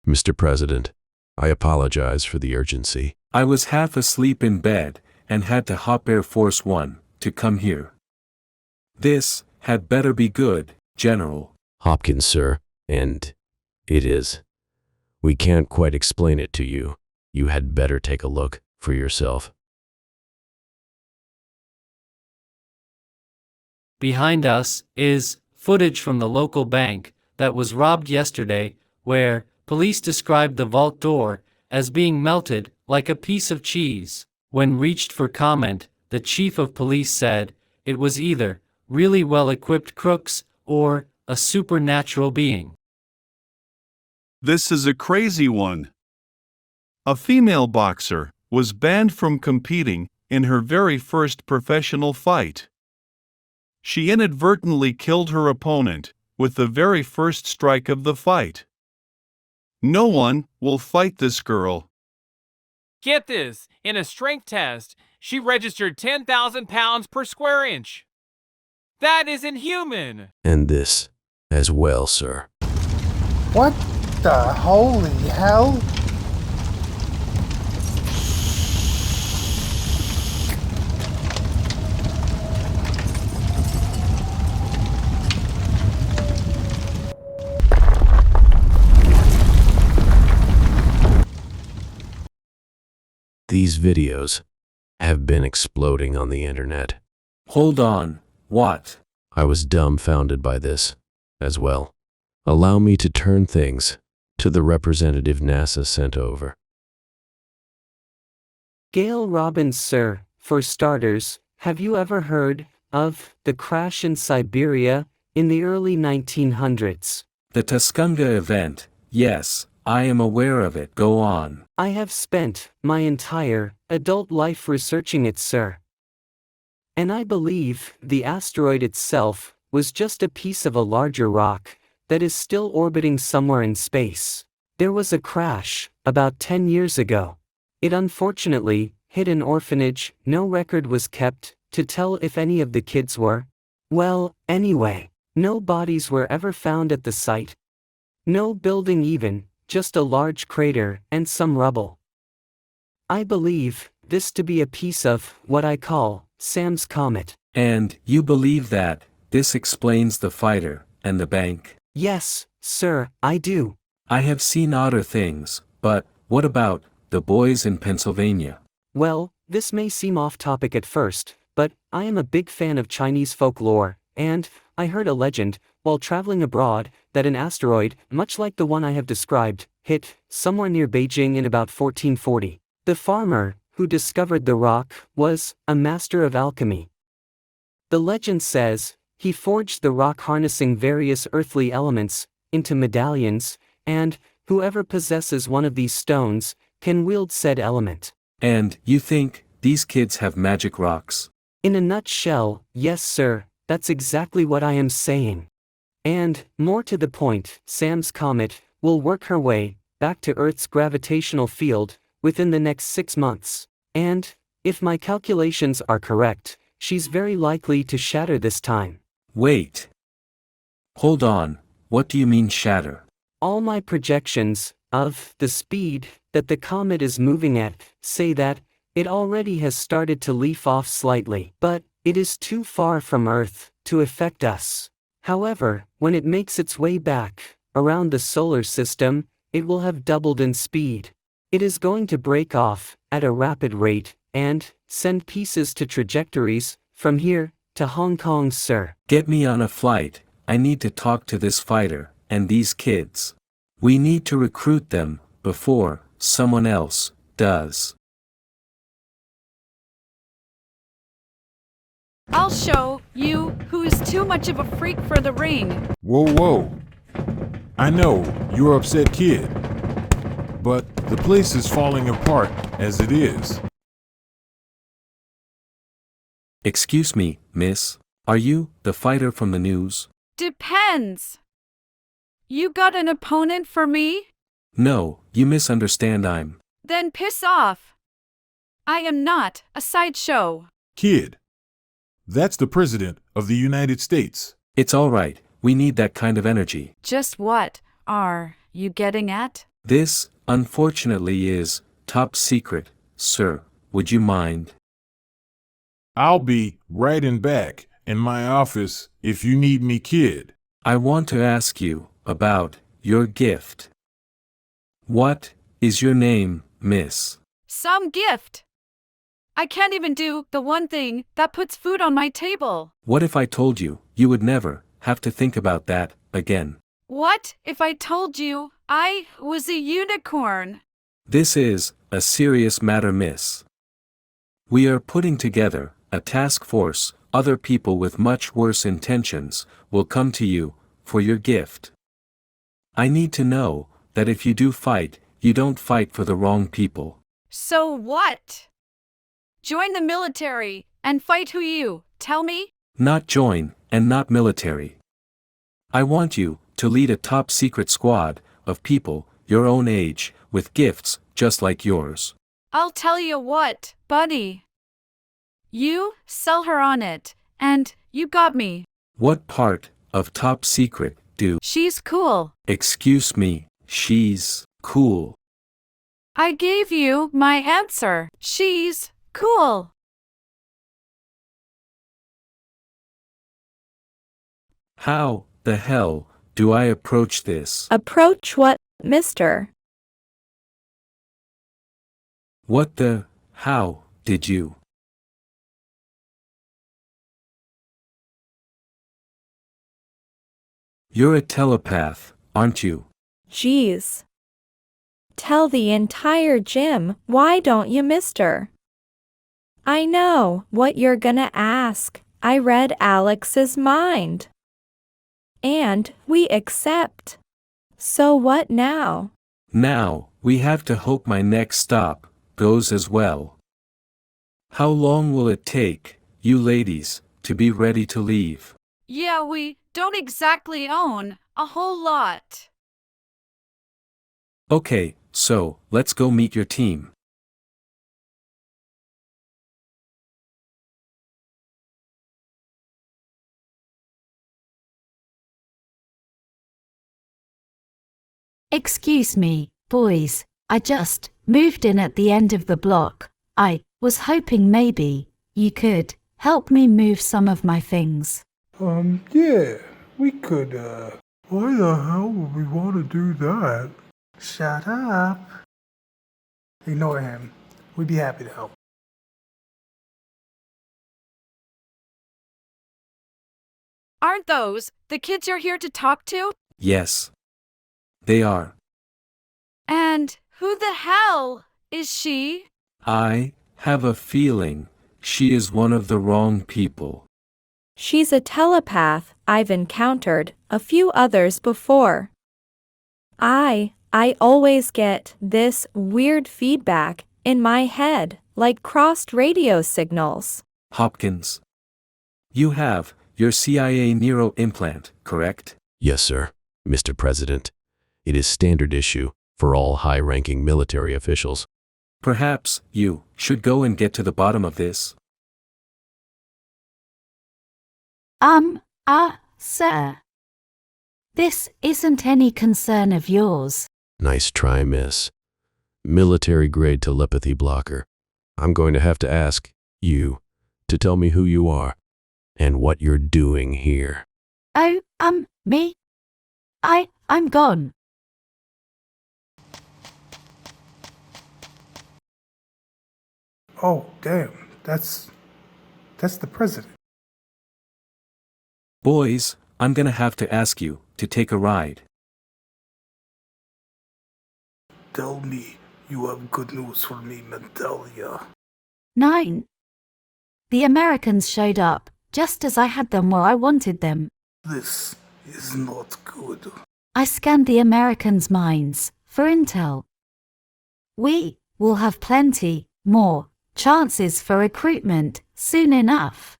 Mr. President, I apologize for the urgency. I was half asleep in bed and had to hop Air Force One to come here. This had better be good, General. Hopkins, sir, and it is. We can't quite explain it to you. You had better take a look for yourself. Behind us is footage from the local bank that was robbed yesterday, where police described the vault door as being melted like a piece of cheese. When reached for comment, the chief of police said it was either really well-equipped crooks or a supernatural being. This is a crazy one. A female boxer was banned from competing in her very first professional fight. She inadvertently killed her opponent with the very first strike of the fight. No one will fight this girl. Get this, in a strength test, she registered 10,000 pounds per square inch. That is inhuman. And this as well, sir. What the holy hell? These videos have been exploding on the internet. Hold on, what? I was dumbfounded by this as well. Allow me to turn things to the representative NASA sent over. Gail Robbins, sir, for starters, have you ever heard of the crash in Siberia in the early 1900s? The Tuscanga event, yes, I am aware of it. Go on. I have spent my entire adult life researching it, sir. And I believe the asteroid itself was just a piece of a larger rock that is still orbiting somewhere in space. There was a crash about 10 years ago. It unfortunately hit an orphanage. No record was kept to tell if any of the kids were. Well, anyway, no bodies were ever found at the site. No building even, just a large crater and some rubble. I believe this to be a piece of what I call Sam's Comet. And you believe that this explains the fighter and the bank? Yes, sir, I do. I have seen odder things, but what about the boys in Pennsylvania? Well, this may seem off topic at first, but I am a big fan of Chinese folklore, and I heard a legend, while traveling abroad, that an asteroid, much like the one I have described, hit somewhere near Beijing in about 1440. The farmer who discovered the rock was a master of alchemy. The legend says he forged the rock harnessing various earthly elements into medallions, and whoever possesses one of these stones can wield said element. And you think these kids have magic rocks? In a nutshell, yes, sir, that's exactly what I am saying. And, more to the point, Sam's Comet will work her way back to Earth's gravitational field within the next 6 months. And, if my calculations are correct, she's very likely to shatter this time. Wait. Hold on, what do you mean shatter? All my projections of the speed that the comet is moving at say that it already has started to leaf off slightly, but it is too far from Earth to affect us. However, when it makes its way back around the solar system, it will have doubled in speed. It is going to break off at a rapid rate and send pieces to trajectories from here to Hong Kong, sir. Get me on a flight. I need to talk to this fighter and these kids. We need to recruit them before someone else does. I'll show you who is too much of a freak for the ring. Whoa, whoa. I know, you're upset kid. But the place is falling apart as it is. Excuse me, miss. Are you the fighter from the news? Depends. You got an opponent for me? No, you misunderstand. Then piss off. I am not a sideshow. Kid, that's the President of the United States. It's all right. We need that kind of energy. Just what are you getting at? This, unfortunately, is top secret, sir. Would you mind? I'll be right in back in my office if you need me, kid. I want to ask you about your gift. What is your name, miss? Some gift. I can't even do the one thing that puts food on my table. What if I told you you would never have to think about that again? What if I told you I was a unicorn? This is a serious matter, miss. We are putting together a task force. Other people with much worse intentions will come to you for your gift. I need to know that if you do fight, you don't fight for the wrong people. So what? Join the military and fight who you tell me? Not join and not military. I want you to lead a top secret squad of people your own age with gifts just like yours. I'll tell you what, buddy. You sell her on it, and you got me. What part of top secret do? She's cool. Excuse me, she's cool. I gave you my answer. She's cool. How the hell do I approach this? Approach what, mister? What the, how did you? You're a telepath, aren't you? Geez. Tell the entire gym, why don't you, mister? I know what you're gonna ask. I read Alex's mind. And we accept. So what now? Now, we have to hope my next stop goes as well. How long will it take, you ladies, to be ready to leave? Yeah, we don't exactly own a whole lot. Okay, so, let's go meet your team. Excuse me, boys, I just moved in at the end of the block. I was hoping maybe you could help me move some of my things. Yeah, we could, Why the hell would we want to do that? Shut up. Ignore him. We'd be happy to help. Aren't those the kids you're here to talk to? Yes. They are. And who the hell is she? I have a feeling she is one of the wrong people. She's a telepath. I've encountered a few others before. I always get this weird feedback in my head, like crossed radio signals. Hopkins. You have your CIA Nero implant, correct? Yes, sir, Mr. President. It is standard issue for all high-ranking military officials. Perhaps you should go and get to the bottom of this. Sir. This isn't any concern of yours. Nice try, miss. Military-grade telepathy blocker. I'm going to have to ask you to tell me who you are and what you're doing here. Oh, me? I'm gone. Oh, damn. That's the president. Boys, I'm gonna have to ask you to take a ride. Tell me you have good news for me, Mendalia. 9. The Americans showed up, just as I had them where I wanted them. This is not good. I scanned the Americans' minds for intel. We will have plenty more chances for recruitment soon enough.